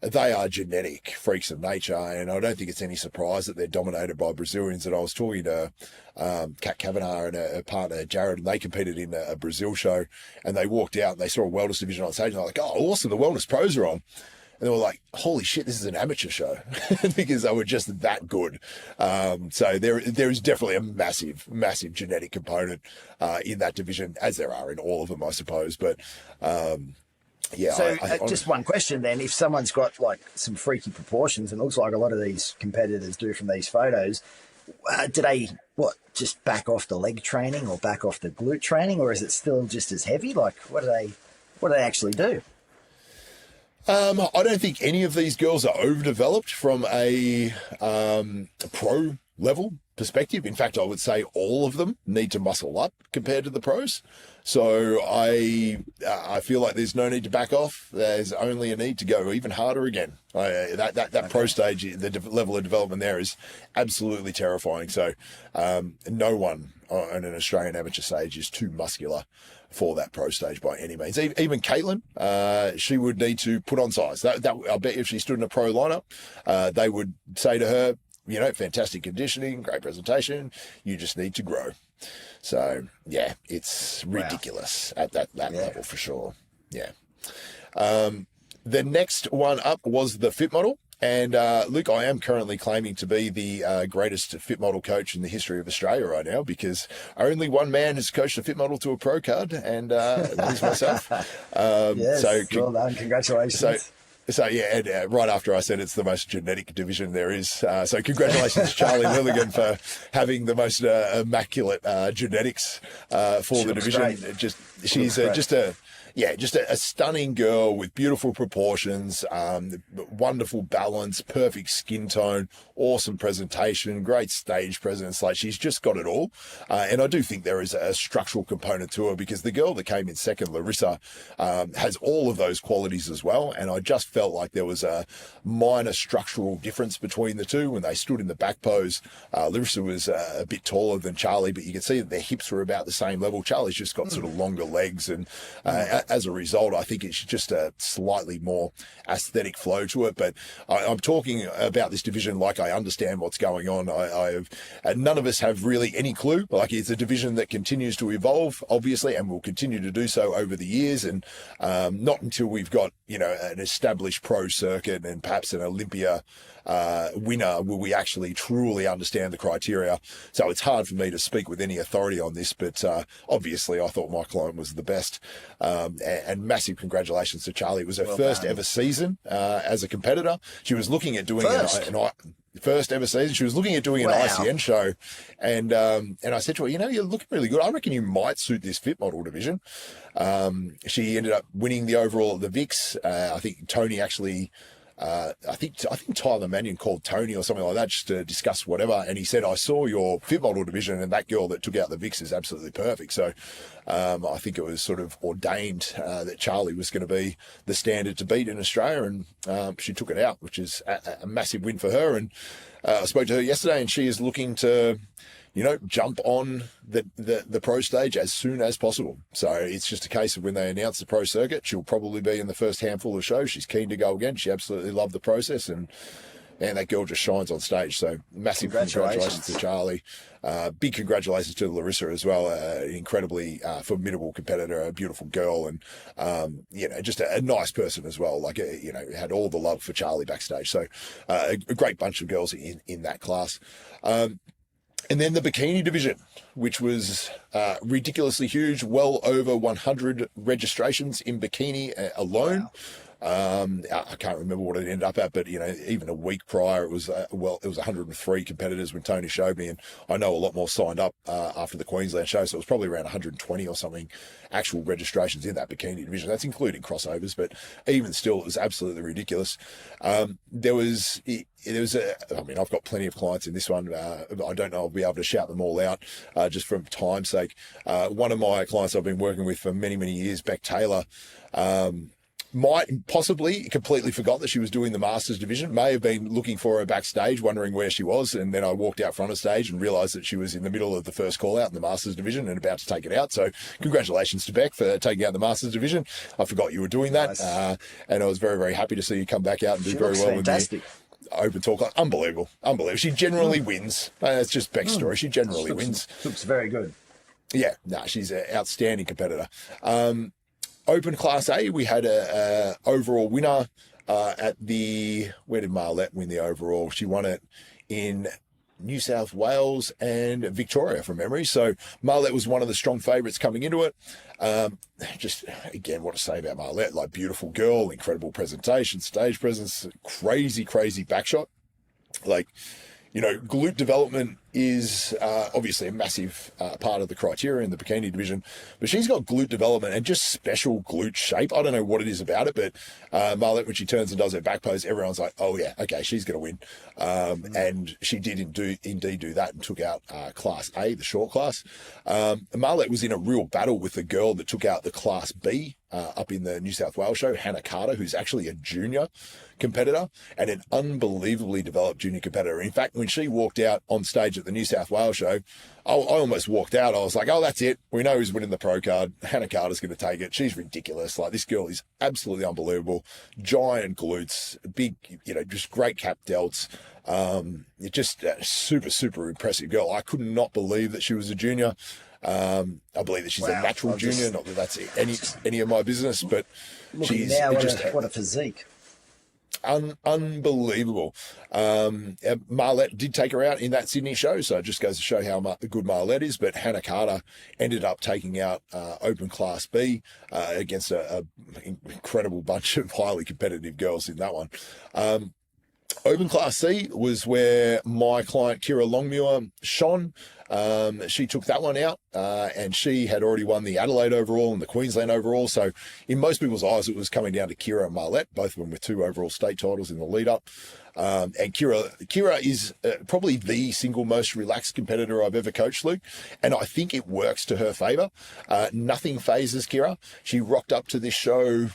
they are genetic freaks of nature, and I don't think it's any surprise that they're dominated by Brazilians. And I was talking to Kat Kavanagh and her partner Jared, and they competed in a Brazil show, and they walked out and they saw a wellness division on stage, and they're like, "Oh, awesome, the wellness pros are on." And they were like, "Holy shit, this is an amateur show," because they were just that good. So there is definitely a massive, massive genetic component in that division, as there are in all of them, I suppose. But yeah. So just one question then: if someone's got like some freaky proportions, and it looks like a lot of these competitors do from these photos, do they just back off the leg training or back off the glute training, or is it still just as heavy? Like, what do they actually do? I don't think any of these girls are overdeveloped from a pro level perspective. In fact, I would say all of them need to muscle up compared to the pros. So I feel like there's no need to back off. There's only a need to go even harder again. That pro stage, the level of development there is absolutely terrifying. So no one on an Australian amateur stage is too muscular for that pro stage by any means. Even Caitlin, she would need to put on size. That I bet if she stood in a pro lineup, they would say to her, fantastic conditioning, great presentation, you just need to grow. So yeah, it's ridiculous at that level for sure. Yeah. The next one up was the fit model. And Luke, I am currently claiming to be the greatest fit model coach in the history of Australia right now, because only one man has coached a fit model to a pro card, and that is myself. Yes, so well done. Congratulations. So yeah, and right after I said it's the most genetic division there is. So congratulations to Charlie Milligan for having the most immaculate genetics for the division. Great. She's just a stunning girl with beautiful proportions, wonderful balance, perfect skin tone, awesome presentation, great stage presence. Like, she's just got it all. And I do think there is a structural component to her, because the girl that came in second, Larissa, has all of those qualities as well. And I just felt like there was a minor structural difference between the two. When they stood in the back pose, Larissa was a bit taller than Charlie, but you can see that their hips were about the same level. Charlie's just got sort of longer legs, and as a result, I think it's just a slightly more aesthetic flow to it. But I'm talking about this division like I understand what's going on. None of us have really any clue. Like, it's a division that continues to evolve, obviously, and will continue to do so over the years. And not until we've got, an established established pro circuit and perhaps an Olympia winner will we actually truly understand the criteria. So it's hard for me to speak with any authority on this, but obviously I thought my client was the best. And massive congratulations to Charlie. It was her first ever season as a competitor. She was looking at doing first ever season. She was looking at doing an ICN show, and I said to her, you're looking really good. I reckon you might suit this fit model division. She ended up winning the overall at the VIX. I think Tony actually. I think Tyler Mannion called Tony or something like that just to discuss whatever, and he said, I saw your fit model division and that girl that took out the VIX is absolutely perfect. So I think it was sort of ordained that Charlie was going to be the standard to beat in Australia, and she took it out, which is a massive win for her. And I spoke to her yesterday, and she is looking to jump on the pro stage as soon as possible. So it's just a case of when they announce the pro circuit, she'll probably be in the first handful of shows. She's keen to go again. She absolutely loved the process, and that girl just shines on stage. So massive congratulations to Charlie. Big congratulations to Larissa as well. Incredibly formidable competitor, a beautiful girl, and just a nice person as well. Like had all the love for Charlie backstage. So a great bunch of girls in that class. And then the Bikini Division, which was ridiculously huge, well over 100 registrations in bikini alone. Wow. I can't remember what it ended up at, but even a week prior, it was it was 103 competitors when Tony showed me, and I know a lot more signed up after the Queensland show, so it was probably around 120 or something actual registrations in that Bikini Division. That's including crossovers, but even still, it was absolutely ridiculous. There was I've got plenty of clients in this one. I don't know I'll be able to shout them all out just from time's sake. One of my clients I've been working with for many, many years, Beck Taylor, might possibly completely forgot that she was doing the Masters division, may have been looking for her backstage, wondering where she was. And then I walked out front of stage and realized that she was in the middle of the first call out in the Masters division and about to take it out. So congratulations to Beck for taking out the Masters division. I forgot you were doing that. Nice. And I was very, very happy to see you come back out and do very well. Fantastic. Open talk. Unbelievable. She generally wins. It's just Beck's story. She generally wins. Looks very good. Yeah, she's an outstanding competitor. Open Class A, we had a overall winner at where did Marlette win the overall? She won it in New South Wales and Victoria from memory. So Marlette was one of the strong favourites coming into it. Just, again, what to say about Marlette? Like, beautiful girl, incredible presentation, stage presence, crazy backshot. Like, glute development is obviously a massive part of the criteria in the Bikini Division, but she's got glute development and just special glute shape. I don't know what it is about it, but Marlette, when she turns and does her back pose, everyone's like, oh yeah, okay, she's going to win. And she did indeed do that and took out Class A, the short class. Marlette was in a real battle with the girl that took out the Class B up in the New South Wales show, Hannah Carter, who's actually a junior competitor and an unbelievably developed junior competitor. In fact, when she walked out on stage at the New South Wales show, I almost walked out. I was like, oh, that's it. We know who's winning the pro card. Hannah Carter's going to take it. She's ridiculous. Like, this girl is absolutely unbelievable. Giant glutes, big, just great cap delts. Just a super impressive girl. I could not believe that she was a junior. I believe that she's a natural junior. Not that that's any of my business, but she's now, what a physique. Unbelievable. Marlette did take her out in that Sydney show, so it just goes to show how good Marlette is. But Hannah Carter ended up taking out Open Class B against an incredible bunch of highly competitive girls in that one. Open Class C was where my client Kira Longmuir shone. She took that one out, and she had already won the Adelaide overall and the Queensland overall. So in most people's eyes, it was coming down to Kira and Marlette, both of them with 2 overall state titles in the lead up. And Kira is probably the single most relaxed competitor I've ever coached, Luke. And I think it works to her favor. Nothing phases Kira. She rocked up to this show.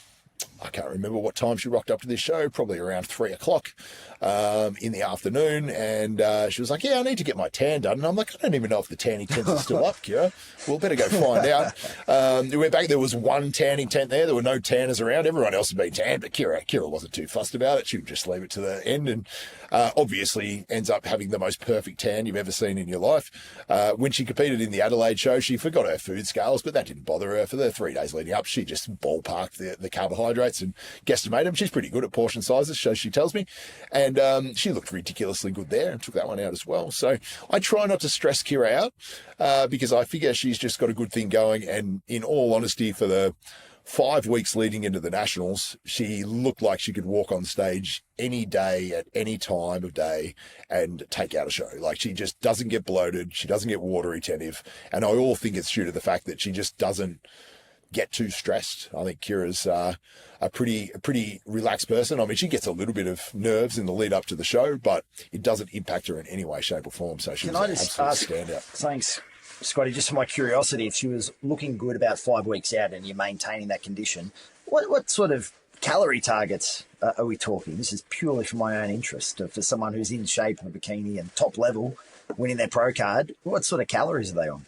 I can't remember what time she rocked up to this show, probably around 3 o'clock. in the afternoon, and she was like, yeah, I need to get my tan done. And I'm like, I don't even know if the tanning tents are still up, Kira. We'll better go find out. We went back, there was one tanning tent there. There were no tanners around. Everyone else had been tanned, but Kira wasn't too fussed about it. She would just leave it to the end, and obviously ends up having the most perfect tan you've ever seen in your life. When she competed in the Adelaide show, she forgot her food scales, but that didn't bother her. For the 3 days leading up, she just ballparked the carbohydrates and guesstimated them. She's pretty good at portion sizes, so she tells me. And she looked ridiculously good there and took that one out as well. So I try not to stress Kira out because I figure she's just got a good thing going. And in all honesty, for the 5 weeks leading into the Nationals, she looked like she could walk on stage any day at any time of day and take out a show. Like, she just doesn't get bloated. She doesn't get water retentive. And I all think it's due to the fact that she just doesn't get too stressed. I think Kira's a pretty relaxed person. I mean, she gets a little bit of nerves in the lead up to the show, but it doesn't impact her in any way, shape or form. So she's an absolute standout. Thanks, Scotty. Just for my curiosity, if she was looking good about 5 weeks out and you're maintaining that condition, what sort of calorie targets are we talking? This is purely for my own interest. For someone who's in shape in a bikini and top level, winning their pro card, what sort of calories are they on?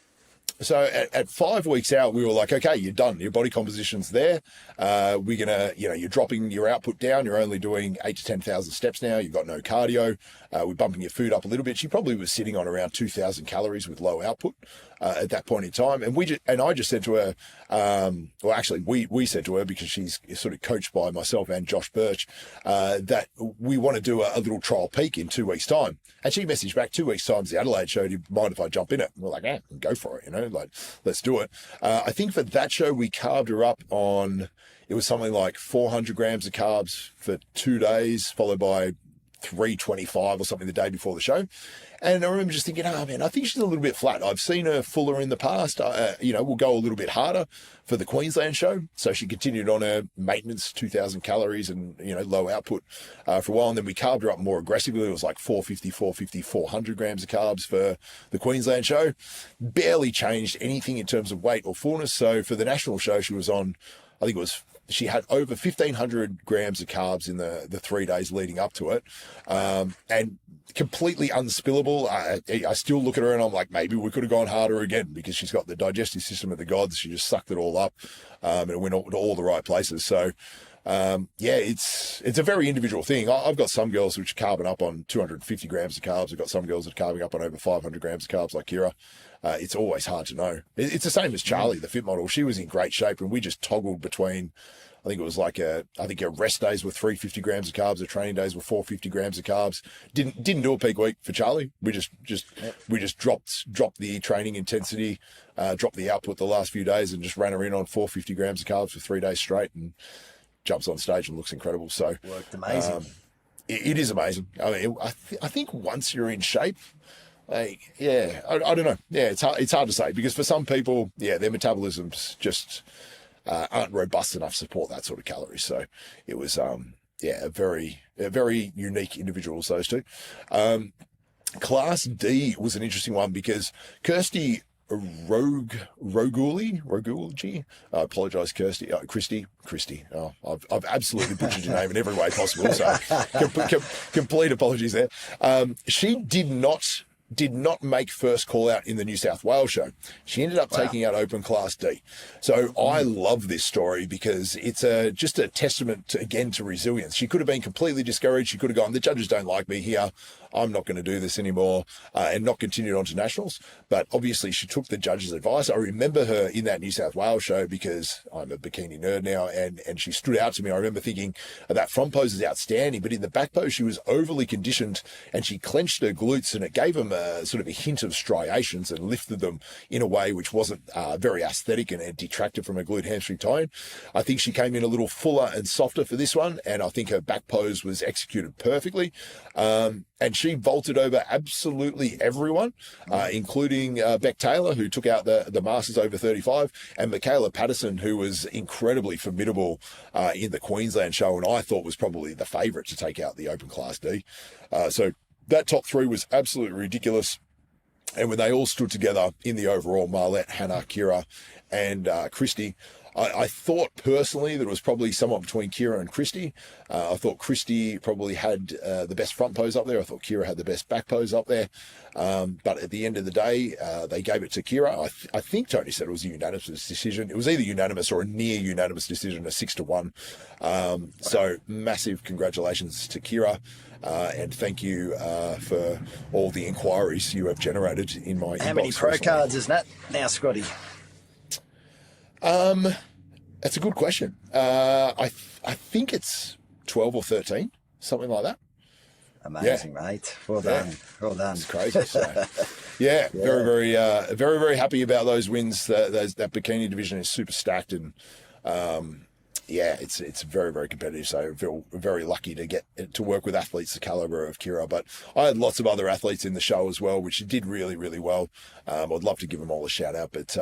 So at 5 weeks out, we were like, okay, you're done. Your body composition's there. We're going to, you're dropping your output down. You're only doing 8 to 10,000 steps now. You've got no cardio. We're bumping your food up a little bit. She probably was sitting on around 2,000 calories with low output at that point in time. And I just said to her, well, actually, we said to her, because she's sort of coached by myself and Josh Birch, that we want to do a little trial peak in 2 weeks' time. And she messaged back 2 weeks' time to the Adelaide show, do you mind if I jump in it? And we're like, yeah, go for it, like, let's do it. I think for that show, we carved her up on, it was something like 400 grams of carbs for 2 days, followed by 325 or something the day before the show. And I remember just thinking, oh man, I think she's a little bit flat. I've seen her fuller in the past. We'll go a little bit harder for the Queensland show. So she continued on her maintenance, 2,000 calories and, low output for a while. And then we carved her up more aggressively. It was like 400 grams of carbs for the Queensland show. Barely changed anything in terms of weight or fullness. So for the national show, she was on, she had over 1,500 grams of carbs in the 3 days leading up to it, and completely unspillable. I still look at her and I'm like, maybe we could have gone harder again, because she's got the digestive system of the gods. She just sucked it all up, and it went to all the right places. So, it's a very individual thing. I've got some girls which are carbing up on 250 grams of carbs. I've got some girls that are carbing up on over 500 grams of carbs, like Kira. It's always hard to know. It's the same as Charlie, the fit model. She was in great shape, and we just toggled between, I think it was like her rest days were 350 grams of carbs, her training days were 450 grams of carbs. Didn't do a peak week for Charlie. We just dropped the training intensity, dropped the output the last few days, and just ran her in on 450 grams of carbs for 3 days straight, and jumps on stage and looks incredible. So worked amazing. It is amazing. I mean, I think once you're in shape, I don't know. Yeah, it's hard to say, because for some people, their metabolisms just aren't robust enough to support that sort of calories. So it was, a very unique individuals, those two. Class D was an interesting one, because Kirsty Roguli. I apologise, Christy. Oh, I've absolutely butchered your name in every way possible. So complete apologies there. She did not make first call out in the New South Wales show. She ended up taking out Open Class D. So I love this story, because it's just a testament to resilience. She could have been completely discouraged. She could have gone, the judges don't like me here, I'm not going to do this anymore, and not continued on to nationals. But obviously she took the judges' advice. I remember her in that New South Wales show, because I'm a bikini nerd now, and she stood out to me. I remember thinking, that front pose is outstanding, but in the back pose she was overly conditioned, and she clenched her glutes, and it gave them sort of a hint of striations, and lifted them in a way which wasn't very aesthetic, and detracted from her glute hamstring tie-in. I think she came in a little fuller and softer for this one, and I think her back pose was executed perfectly. And she vaulted over absolutely everyone, including Beck Taylor, who took out the Masters over 35, and Michaela Patterson, who was incredibly formidable in the Queensland show, and I thought was probably the favourite to take out the Open Class D. So that top three was absolutely ridiculous. And when they all stood together in the overall, Marlette, Hannah, Kira, and Christy, I thought personally that it was probably somewhat between Kira and Christy. I thought Christy probably had the best front pose up there. I thought Kira had the best back pose up there. But at the end of the day, they gave it to Kira. I think Tony said it was a unanimous decision. It was either unanimous or a near unanimous decision, a 6-1. So massive congratulations to Kira. And thank you for all the inquiries you have generated in my inbox. How many pro cards is that now, Scotty? That's a good question. I think it's 12 or 13, something like that. Amazing, mate. Well done. Well done. It's crazy. So, yeah, very, very happy about those wins. That Bikini Division is super stacked, and yeah, it's very, very competitive. So I feel very lucky to get to work with athletes the caliber of Kira. But I had lots of other athletes in the show as well, which did really, really well. I'd love to give them all a shout out, but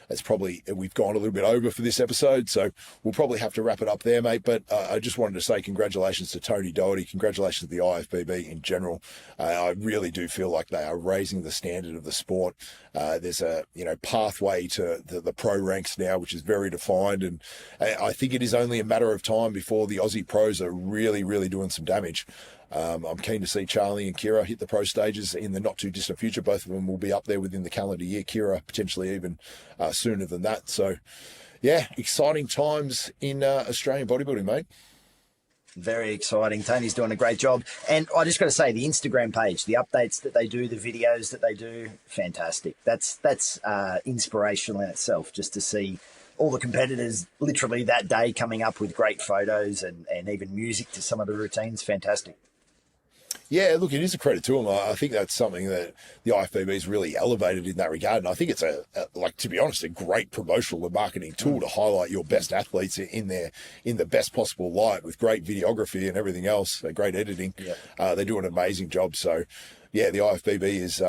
it's probably, we've gone a little bit over for this episode, so we'll probably have to wrap it up there, mate. But I just wanted to say congratulations to Tony Doherty, congratulations to the IFBB in general. I really do feel like they are raising the standard of the sport. There's a pathway to the pro ranks now, which is very defined, and I think it is only a matter of time before the Aussie pros are really, really doing some damage. I'm keen to see Charlie and Kira hit the pro stages in the not too distant future. Both of them will be up there within the calendar year. Kira potentially even sooner than that. So, yeah, exciting times in Australian bodybuilding, mate. Very exciting. Tony's doing a great job. And I just got to say, the Instagram page, the updates that they do, the videos that they do, fantastic. That's inspirational in itself, just to see all the competitors literally that day coming up with great photos and even music to some of the routines. Fantastic. Yeah, look, it is a credit to them. I think that's something that the IFBB's really elevated in that regard. And I think it's to be honest, a great promotional and marketing tool to highlight your best athletes in the best possible light with great videography and everything else, great editing. Yeah. They do an amazing job. So, yeah, the IFBB is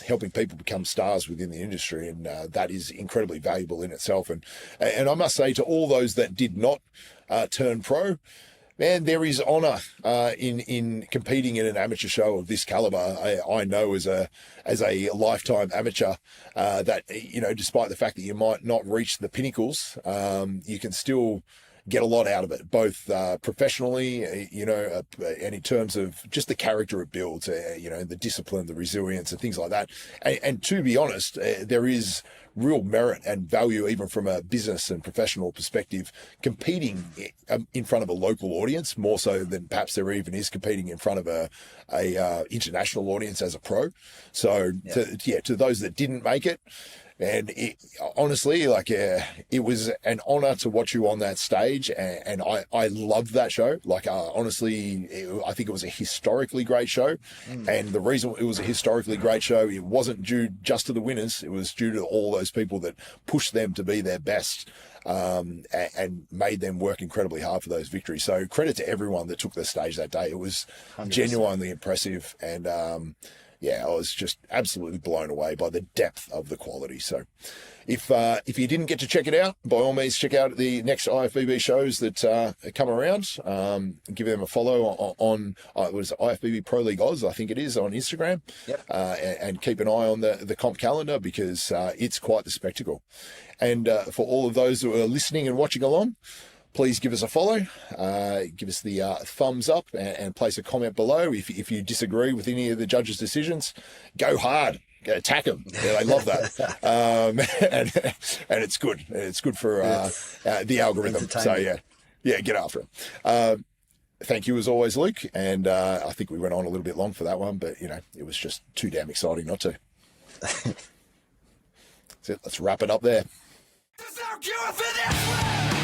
helping people become stars within the industry, and that is incredibly valuable in itself. And I must say to all those that did not turn pro, man, there is honour in competing in an amateur show of this caliber. I know as a lifetime amateur that despite the fact that you might not reach the pinnacles, you can still get a lot out of it, both professionally, and in terms of just the character it builds, the discipline, the resilience, and things like that. And to be honest, there is real merit and value, even from a business and professional perspective, competing in front of a local audience, more so than perhaps there even is competing in front of a international audience as a pro. So, to those that didn't make it, and honestly, it was an honor to watch you on that stage, and I loved that show. Honestly, I think it was a historically great show, and the reason it was a historically great show, it wasn't due just to the winners. It was due to all those people that pushed them to be their best, and made them work incredibly hard for those victories. So credit to everyone that took the stage that day. It was 100%. Genuinely impressive, and I was just absolutely blown away by the depth of the quality. So if you didn't get to check it out, by all means, check out the next IFBB shows that come around. Give them a follow on it was IFBB Pro League Oz, I think it is, on Instagram. Yep. And keep an eye on the comp calendar, because it's quite the spectacle. And for all of those who are listening and watching along, please give us a follow, give us the thumbs up, and place a comment below. If you disagree with any of the judges' decisions, go hard. Attack them. Yeah, they love that. And it's good. It's good for the algorithm. So, yeah, get after it. Thank you as always, Luke. And I think we went on a little bit long for that one, but, it was just too damn exciting not to. That's it. Let's wrap it up there. There's no cure for this one!